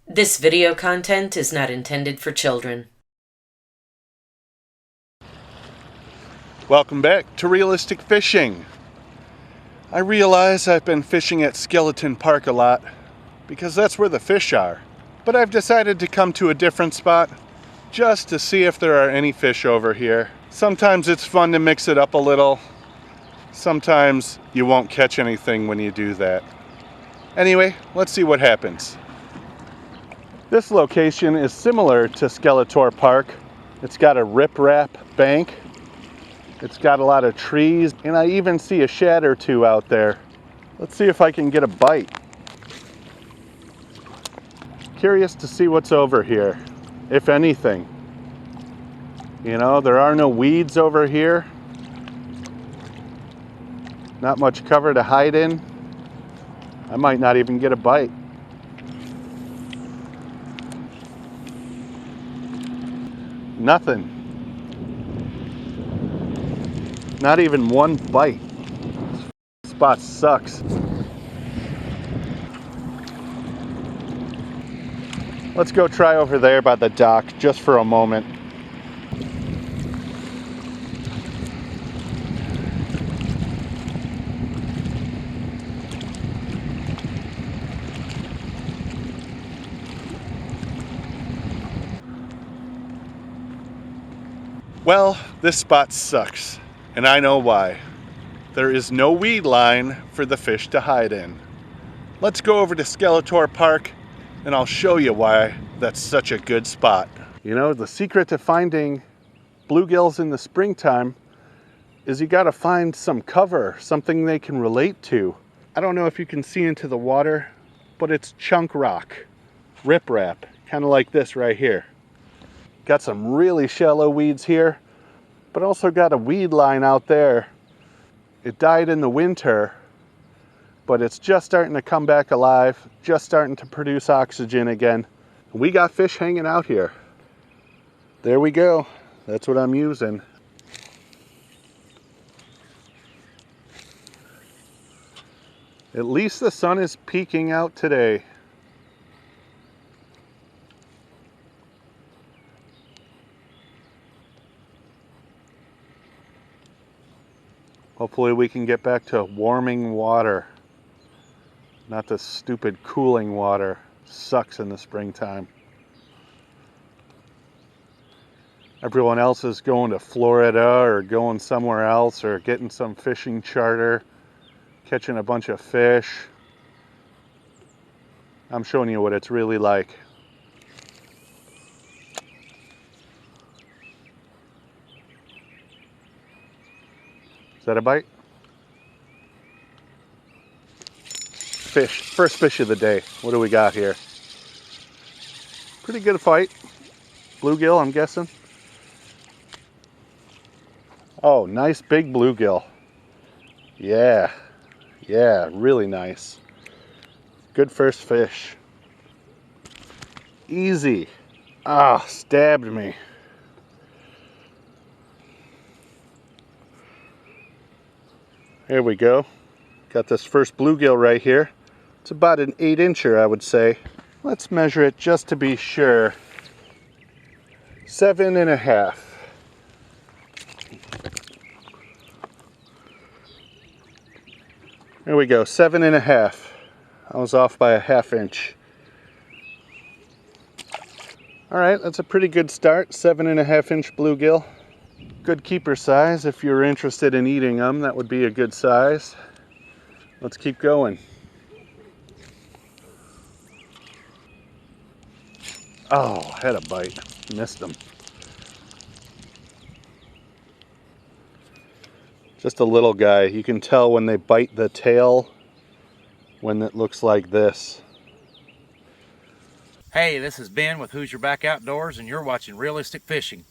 This video content is not intended for children. Welcome back to Realistic Fishing. I realize I've been fishing at Skeleton Park a lot because that's where the fish are. But I've decided to come to a different spot just to see if there are any fish over here. Sometimes it's fun to mix it up a little. Sometimes you won't catch anything when you do that. Anyway, let's see what happens. This location is similar to Skeletor Park. It's got a riprap bank. It's got a lot of trees, and I even see a shad or two out there. Let's see if I can get a bite. Curious to see what's over here, if anything. You know, there are no weeds over here. Not much cover to hide in. I might not even get a bite. Nothing. Not even one bite. This spot sucks. Let's go try over there by the dock just for a moment. Well, this spot sucks, and I know why. There is no weed line for the fish to hide in. Let's go over to Skeletor Park, and I'll show you why that's such a good spot. You know, the secret to finding bluegills in the springtime is you gotta find some cover, something they can relate to. I don't know if you can see into the water, but it's chunk rock, riprap, kind of like this right here. Got some really shallow weeds here, but also got a weed line out there. It died in the winter, but it's just starting to come back alive, just starting to produce oxygen again. We got fish hanging out here. There we go. That's what I'm using. At least the sun is peeking out today. Hopefully we can get back to warming water. Not the stupid cooling water. Sucks in the springtime. Everyone else is going to Florida or going somewhere else or getting some fishing charter, catching a bunch of fish. I'm showing you what it's really like. Is that a bite? Fish. First fish of the day. What do we got here? Pretty good fight. Bluegill, I'm guessing. Oh, nice big bluegill. Yeah. Yeah, really nice. Good first fish. Easy. Ah, stabbed me. There we go. Got this first bluegill right here. It's about an 8-incher, I would say. Let's measure it just to be sure. 7.5. There we go, 7.5. I was off by a 1/2 inch. All right, that's a pretty good start. 7.5-inch bluegill. Good keeper size. If you're interested in eating them, that would be a good size. Let's keep going. Oh, had a bite. Missed them. Just a little guy. You can tell when they bite the tail when it looks like this. Hey, this is Ben with Who's Your Back Outdoors, and you're watching Realistic Fishing.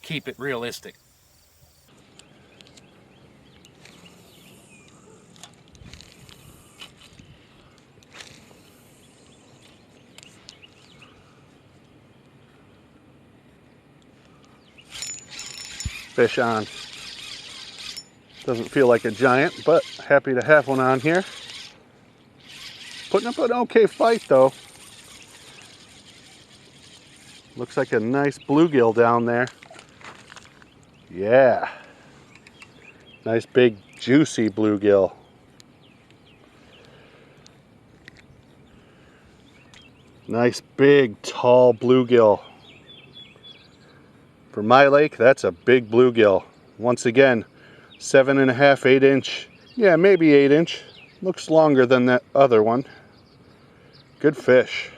Keep it realistic. Fish on. Doesn't feel like a giant, but happy to have one on here. Putting up an okay fight though. Looks like a nice bluegill down there. Yeah. Nice big juicy bluegill. Nice big tall bluegill. For my lake, that's a big bluegill. Once again, 7.5, 8 inch. Yeah, maybe 8 inch. Looks longer than that other one. Good fish.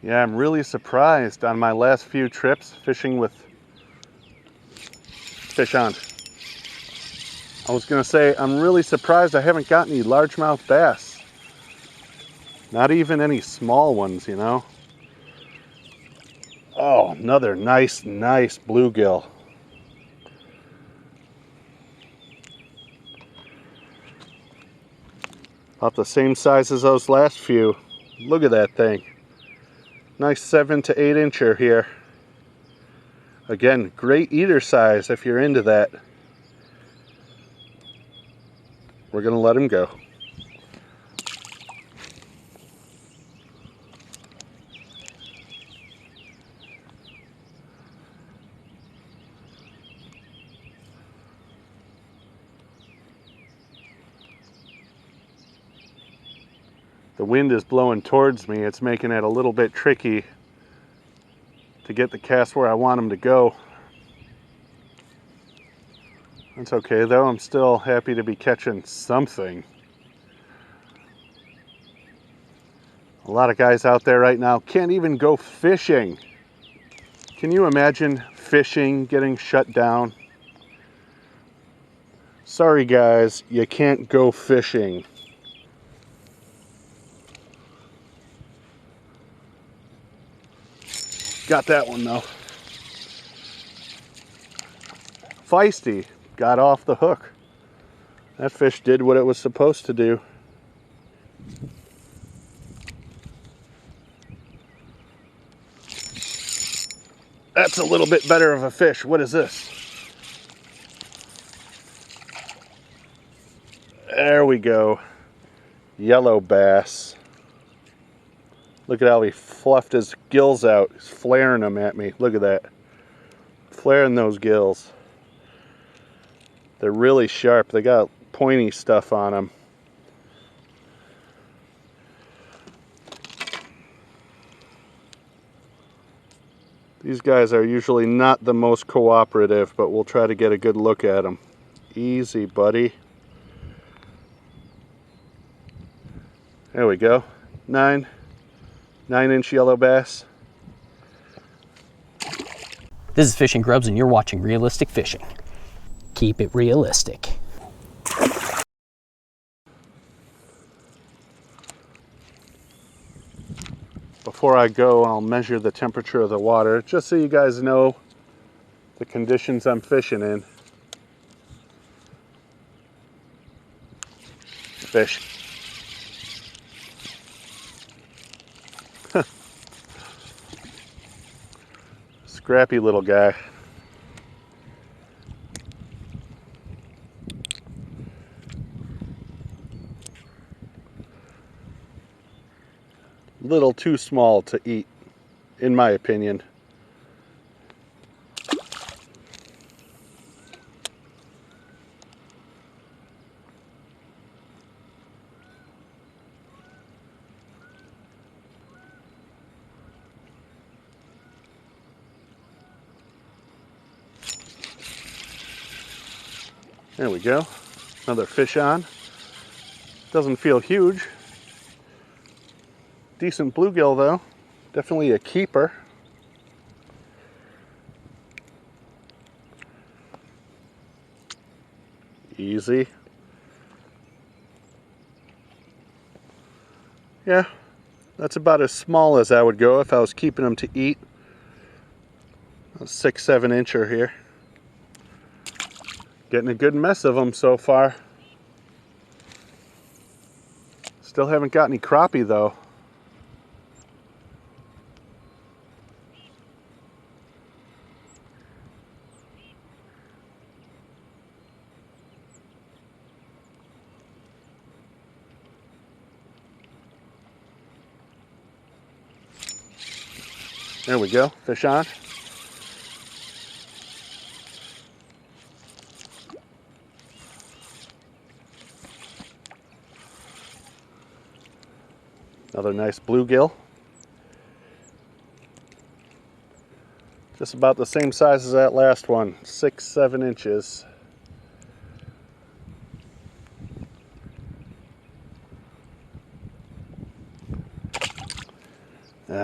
Yeah, I'm really surprised on my last few trips fishing with fish on. I was gonna say, I'm really surprised I haven't got any largemouth bass. Not even any small ones, you know? Oh, another nice bluegill. About the same size as those last few. Look at that thing. Nice 7 to 8 incher here. Again, great eater size if you're into that. We're gonna let him go. The wind is blowing towards me. It's making it a little bit tricky to get the cast where I want them to go. That's okay though. I'm still happy to be catching something. A lot of guys out there right now can't even go fishing. Can you imagine fishing getting shut down? Sorry guys, you can't go fishing. Got that one though. Feisty, got off the hook. That fish did what it was supposed to do. That's a little bit better of a fish. What is this? There we go. Yellow bass. Look at how he fluffed his gills out. He's flaring them at me. Look at that. Flaring those gills. They're really sharp. They got pointy stuff on them. These guys are usually not the most cooperative, but we'll try to get a good look at them. Easy, buddy. There we go. 9-inch yellow bass. This is Fishing Grubs, and you're watching Realistic Fishing. Keep it realistic. Before I go, I'll measure the temperature of the water, just so you guys know the conditions I'm fishing in. Fish. Scrappy little guy. Little too small to eat, in my opinion. There we go. Another fish on. Doesn't feel huge. Decent bluegill though. Definitely a keeper. Easy. Yeah, that's about as small as I would go if I was keeping them to eat. A 6-7 incher here. Getting a good mess of them so far. Still haven't got any crappie though. There we go, fish on. Another nice bluegill. Just about the same size as that last one, 6-7 inches.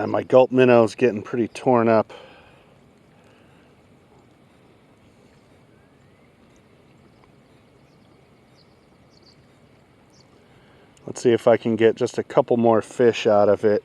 My gulp minnow's getting pretty torn up. Let's see if I can get just a couple more fish out of it.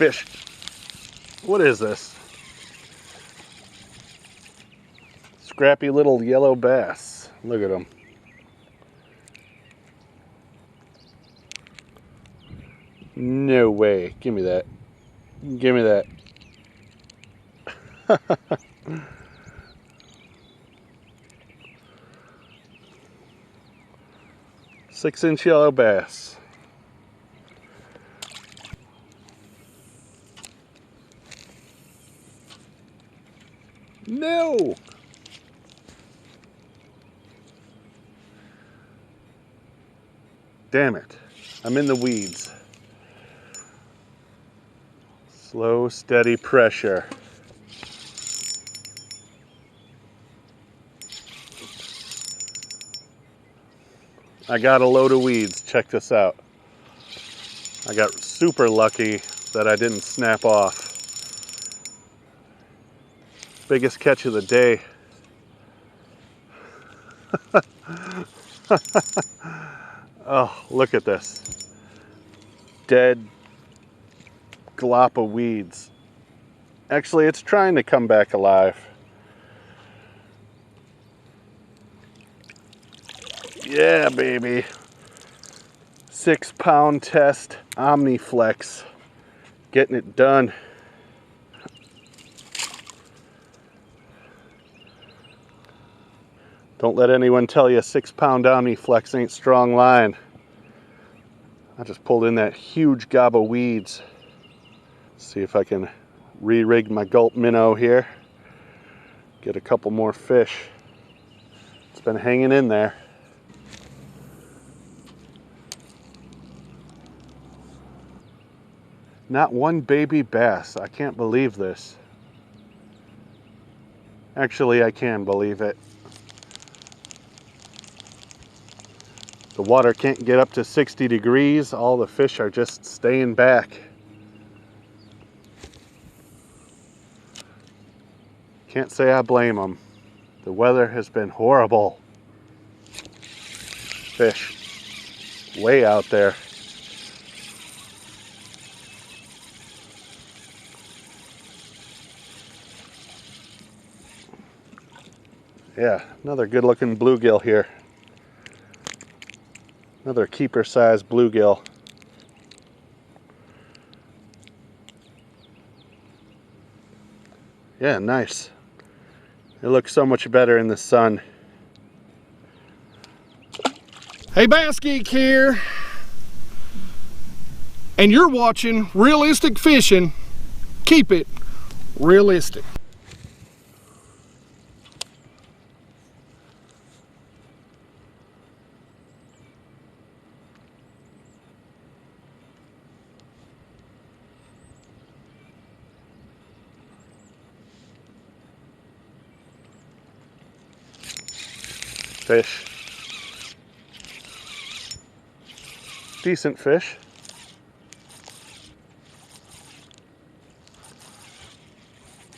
Fish. What is this? Scrappy little yellow bass. Look at him. No way. Give me that. Give me that. 6-inch yellow bass. No! Damn it. I'm in the weeds. Slow, steady pressure. I got a load of weeds. Check this out. I got super lucky that I didn't snap off. Biggest catch of the day. Oh, look at this. Dead glop of weeds. Actually, it's trying to come back alive. Yeah, baby. 6-pound test Omniflex. Getting it done. Don't let anyone tell you a 6-pound Omniflex ain't strong line. I just pulled in that huge gob of weeds. See if I can re-rig my gulp minnow here. Get a couple more fish. It's been hanging in there. Not one baby bass. I can't believe this. Actually, I can believe it. The water can't get up to 60 degrees. All the fish are just staying back. Can't say I blame them. The weather has been horrible. Fish way out there. Yeah, another good looking bluegill here. Another keeper size bluegill. Yeah, nice. It looks so much better in the sun. Hey, Bass Geek here. and you're watching Realistic Fishing. Keep it realistic. Fish. Decent fish.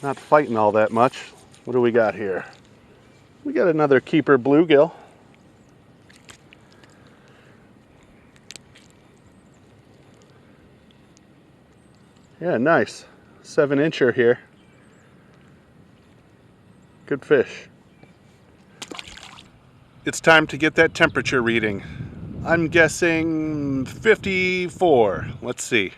Not fighting all that much. What do we got here? We got another keeper bluegill. Yeah, nice. 7-incher here. Good fish. It's time to get that temperature reading. I'm guessing 54. Let's see.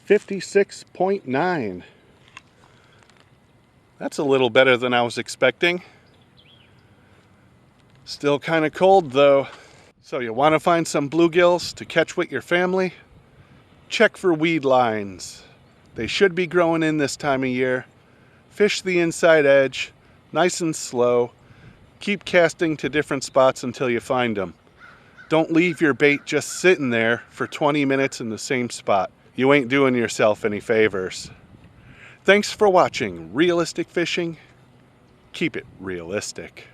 $56.9. That's a little better than I was expecting. Still kind of cold though. So you want to find some bluegills to catch with your family? Check for weed lines. They should be growing in this time of year. Fish the inside edge, nice and slow. Keep casting to different spots until you find them. Don't leave your bait just sitting there for 20 minutes in the same spot. You ain't doing yourself any favors. Thanks for watching Realistic Fishing. Keep it realistic.